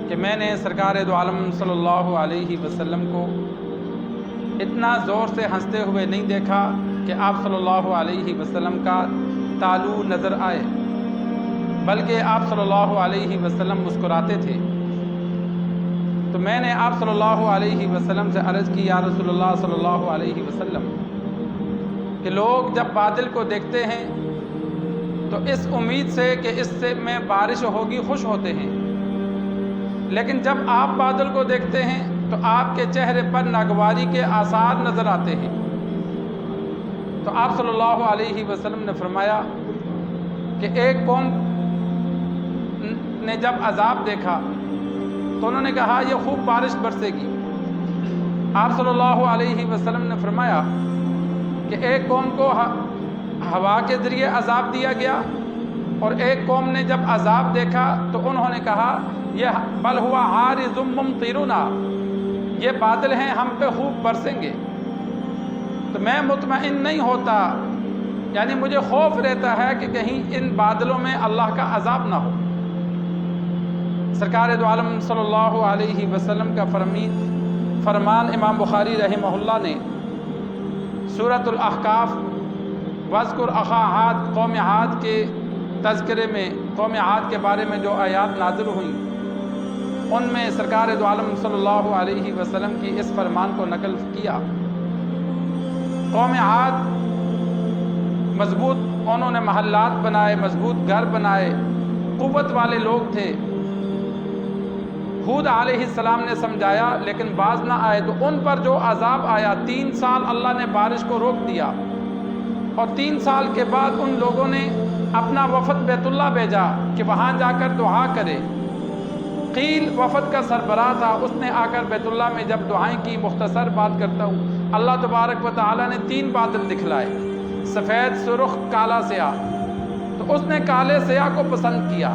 کہ میں نے سرکار دو عالم صلی اللہ علیہ وسلم کو اتنا زور سے ہنستے ہوئے نہیں دیکھا کہ آپ صلی اللہ علیہ وسلم کا تالو نظر آئے، بلکہ آپ صلی اللہ علیہ وسلم مسکراتے تھے۔ تو میں نے آپ صلی اللہ علیہ وسلم سے عرض کی، یا رسول اللہ صلی اللہ علیہ وسلم، کہ لوگ جب بادل کو دیکھتے ہیں تو اس امید سے کہ اس سے میں بارش ہوگی خوش ہوتے ہیں، لیکن جب آپ بادل کو دیکھتے ہیں تو آپ کے چہرے پر ناگواری کے آثار نظر آتے ہیں۔ تو آپ صلی اللہ علیہ وسلم نے فرمایا کہ ایک قوم نے جب عذاب دیکھا تو انہوں نے کہا یہ خوب بارش برسے گی۔ آپ صلی اللہ علیہ وسلم نے فرمایا کہ ایک قوم کو ہوا کے ذریعے عذاب دیا گیا، اور ایک قوم نے جب عذاب دیکھا تو انہوں نے کہا یہ بل ہوا عارض ممطرنا، یہ بادل ہیں ہم پہ خوب برسیں گے۔ تو میں مطمئن نہیں ہوتا، یعنی مجھے خوف رہتا ہے کہ کہیں ان بادلوں میں اللہ کا عذاب نہ ہو۔ سرکار دو عالم صلی اللہ علیہ وسلم کا فرمان امام بخاری رحمہ اللہ نے سورۃ الاحقاف واذکر اخا عاد، قوم عاد کے تذکرے میں قوم عاد کے بارے میں جو آیات نازل ہوئیں، ان میں سرکار دو عالم صلی اللہ علیہ وسلم کی اس فرمان کو نقل کیا۔ قوم عاد مضبوط انہوں نے محلات بنائے، مضبوط گھر بنائے، قوت والے لوگ تھے۔ ہود علیہ السلام نے سمجھایا لیکن باز نہ آئے، تو ان پر جو عذاب آیا، 3 سال اللہ نے بارش کو روک دیا، اور 3 سال کے بعد ان لوگوں نے اپنا وفد بیت اللہ بھیجا کہ وہاں جا کر دعا کرے۔ قیل وفد کا سربراہ تھا، اس نے آ کر بیت اللہ میں جب دعائیں کی، مختصر بات کرتا ہوں، اللہ تبارک و تعالیٰ نے 3 بادل دکھلائے، سفید، سرخ، کالا، سیاہ۔ تو اس نے کالے سیاہ کو پسند کیا۔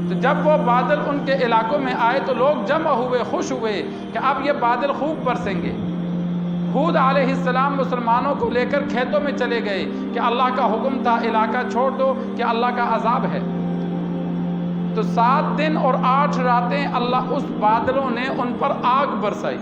تو جب وہ بادل ان کے علاقوں میں آئے تو لوگ جمع ہوئے، خوش ہوئے کہ اب یہ بادل خوب برسیں گے۔ ہود علیہ السلام مسلمانوں کو لے کر کھیتوں میں چلے گئے کہ اللہ کا حکم تھا علاقہ چھوڑ دو کہ اللہ کا عذاب ہے۔ تو 7 دن اور 8 راتیں اللہ اس بادلوں نے ان پر آگ برسائی۔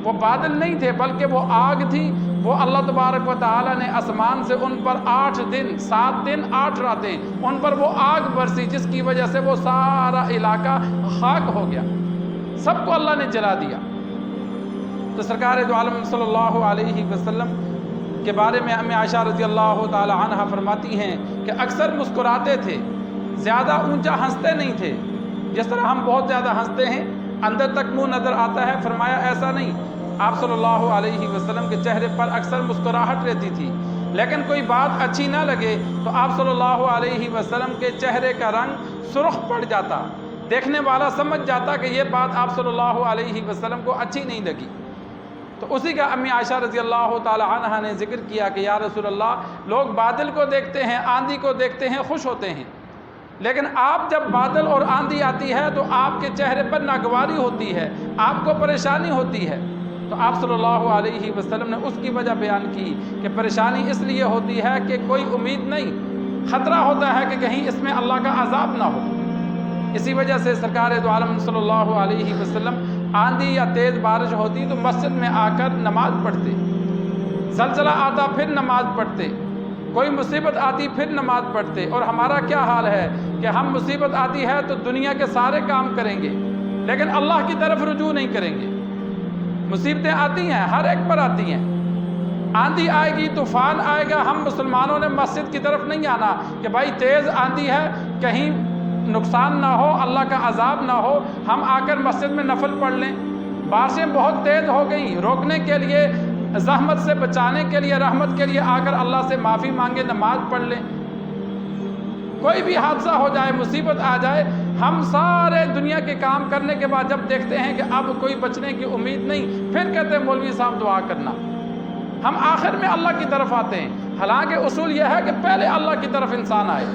وہ بادل نہیں تھے بلکہ وہ آگ تھی، وہ اللہ تبارک و تعالیٰ نے آسمان سے ان پر 8 دن 7 دن 8 راتیں ان پر وہ آگ برسی، جس کی وجہ سے وہ سارا علاقہ خاک ہو گیا، سب کو اللہ نے جلا دیا۔ تو سرکار دو عالم صلی اللہ علیہ وسلم کے بارے میں امی عائشہ رضی اللہ تعالی عنہ فرماتی ہیں کہ اکثر مسکراتے تھے، زیادہ اونچا ہنستے نہیں تھے، جس طرح ہم بہت زیادہ ہنستے ہیں اندر تک منہ نظر آتا ہے، فرمایا ایسا نہیں۔ آپ صلی اللہ علیہ وسلم کے چہرے پر اکثر مسکراہٹ رہتی تھی، لیکن کوئی بات اچھی نہ لگے تو آپ صلی اللہ علیہ وسلم کے چہرے کا رنگ سرخ پڑ جاتا، دیکھنے والا سمجھ جاتا کہ یہ بات آپ صلی اللہ علیہ وسلم کو اچھی نہیں لگی۔ تو اسی کا امی عائشہ رضی اللہ تعالی عنہ نے ذکر کیا کہ یا رسول اللہ، لوگ بادل کو دیکھتے ہیں، آندھی کو دیکھتے ہیں، خوش ہوتے ہیں، لیکن آپ جب بادل اور آندھی آتی ہے تو آپ کے چہرے پر ناگواری ہوتی ہے، آپ کو پریشانی ہوتی ہے۔ تو آپ صلی اللہ علیہ وسلم نے اس کی وجہ بیان کی کہ پریشانی اس لیے ہوتی ہے کہ کوئی امید نہیں، خطرہ ہوتا ہے کہ کہیں اس میں اللہ کا عذاب نہ ہو۔ اسی وجہ سے سرکار دو عالم صلی اللہ علیہ وسلم آندھی یا تیز بارش ہوتی تو مسجد میں آ کر نماز پڑھتے، زلزلہ آتا پھر نماز پڑھتے، کوئی مصیبت آتی پھر نماز پڑھتے۔ اور ہمارا کیا حال ہے کہ ہم مصیبت آتی ہے تو دنیا کے سارے کام کریں گے لیکن اللہ کی طرف رجوع نہیں کریں گے۔ مصیبتیں آتی ہیں، ہر ایک پر آتی ہیں، آندھی آئے گی، طوفان آئے گا، ہم مسلمانوں نے مسجد کی طرف نہیں آنا کہ بھائی تیز آندھی ہے کہیں نقصان نہ ہو، اللہ کا عذاب نہ ہو، ہم آ کر مسجد میں نفل پڑھ لیں۔ بارشیں بہت تیز ہو گئیں، روکنے کے لیے، زحمت سے بچانے کے لیے، رحمت کے لیے آ کر اللہ سے معافی مانگے، نماز پڑھ لیں۔ کوئی بھی حادثہ ہو جائے، مصیبت آ جائے، ہم سارے دنیا کے کام کرنے کے بعد جب دیکھتے ہیں کہ اب کوئی بچنے کی امید نہیں، پھر کہتے ہیں مولوی صاحب دعا کرنا۔ ہم آخر میں اللہ کی طرف آتے ہیں، حالانکہ اصول یہ ہے کہ پہلے اللہ کی طرف انسان آئے۔